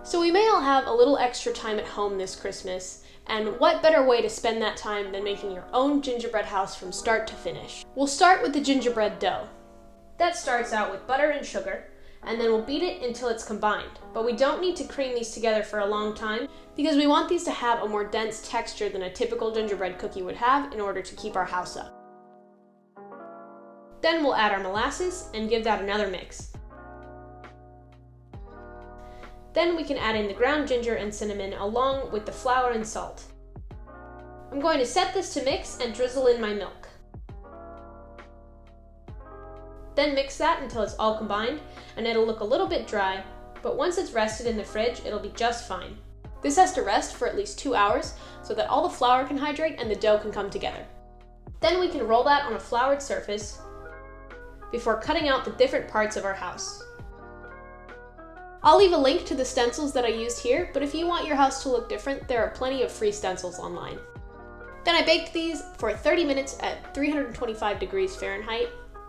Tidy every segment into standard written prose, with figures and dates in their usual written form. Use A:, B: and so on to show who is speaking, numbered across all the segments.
A: So we may all have a little extra time at home this Christmas, and what better way to spend that time than making your own gingerbread house from start to finish? We'll start with the gingerbread dough. That starts out with butter and sugar, and then we'll beat it until it's combined. But we don't need to cream these together for a long time because we want these to have a more dense texture than a typical gingerbread cookie would have in order to keep our house up. Then we'll add our molasses and give that another mix. Then we can add in the ground ginger and cinnamon along with the flour and salt. I'm going to set this to mix and drizzle in my milk. Then mix that until it's all combined, and it'll look a little bit dry, but once it's rested in the fridge, it'll be just fine. This has to rest for at least 2 hours so that all the flour can hydrate and the dough can come together. Then we can roll that on a floured surface before cutting out the different parts of our house. I'll leave a link to the stencils that I used here, but if you want your house to look different, there are plenty of free stencils online. Then I baked these for 30 minutes at 325 degrees Fahrenheit,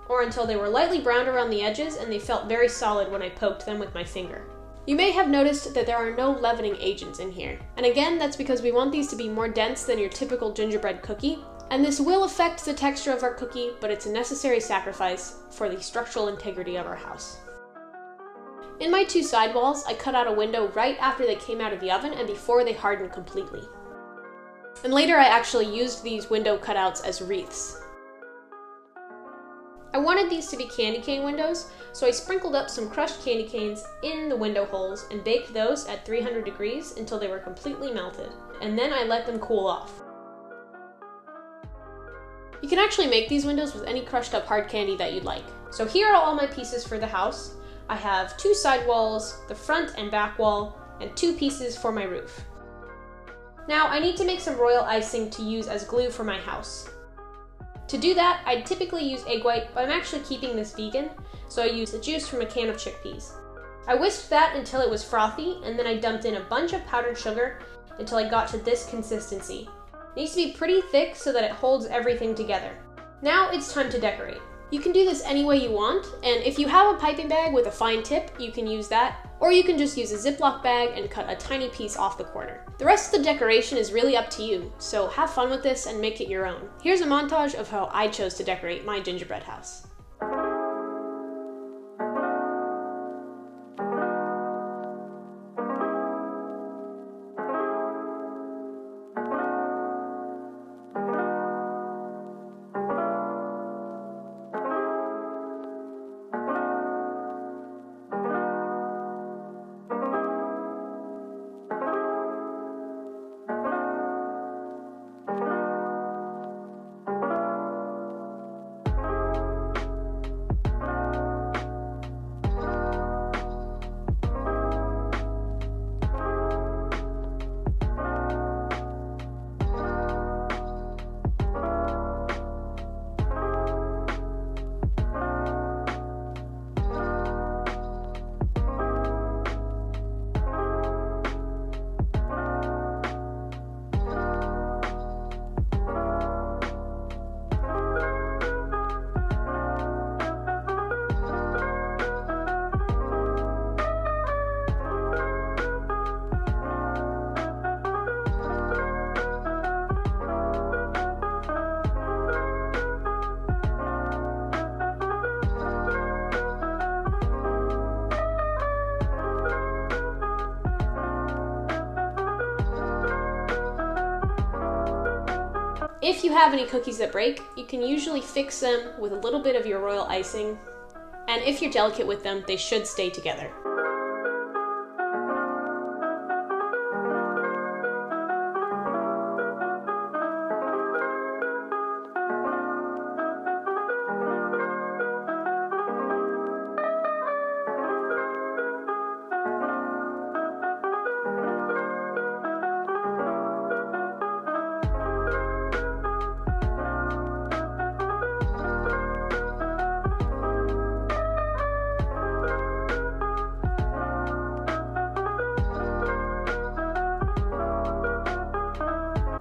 A: or until they were lightly browned around the edges and they felt very solid when I poked them with my finger. You may have noticed that there are no leavening agents in here, and again, that's because we want these to be more dense than your typical gingerbread cookie, and this will affect the texture of our cookie, but it's a necessary sacrifice for the structural integrity of our house. In my 2 side walls, I cut out a window right after they came out of the oven and before they hardened completely. And later I actually used these window cutouts as wreaths. I wanted these to be candy cane windows, so I sprinkled up some crushed candy canes in the window holes and baked those at 300 degrees until they were completely melted, and then I let them cool off. You can actually make these windows with any crushed up hard candy that you'd like. So here are all my pieces for the house. I have 2 side walls, the front and back wall, and 2 pieces for my roof. Now I need to make some royal icing to use as glue for my house. To do that, I'd typically use egg white, but I'm actually keeping this vegan, so I use the juice from a can of chickpeas. I whisked that until it was frothy, and then I dumped in a bunch of powdered sugar until I got to this consistency. It needs to be pretty thick so that it holds everything together. Now it's time to decorate. You can do this any way you want, and if you have a piping bag with a fine tip, you can use that, or you can just use a Ziploc bag and cut a tiny piece off the corner. The rest of the decoration is really up to you, so have fun with this and make it your own. Here's a montage of how I chose to decorate my gingerbread house. If you have any cookies that break, you can usually fix them with a little bit of your royal icing, and if you're delicate with them, they should stay together.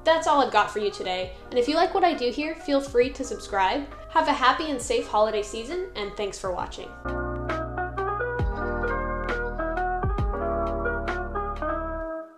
A: That's all I've got for you today, and if you like what I do here, feel free to subscribe. Have a happy and safe holiday season, and thanks for watching.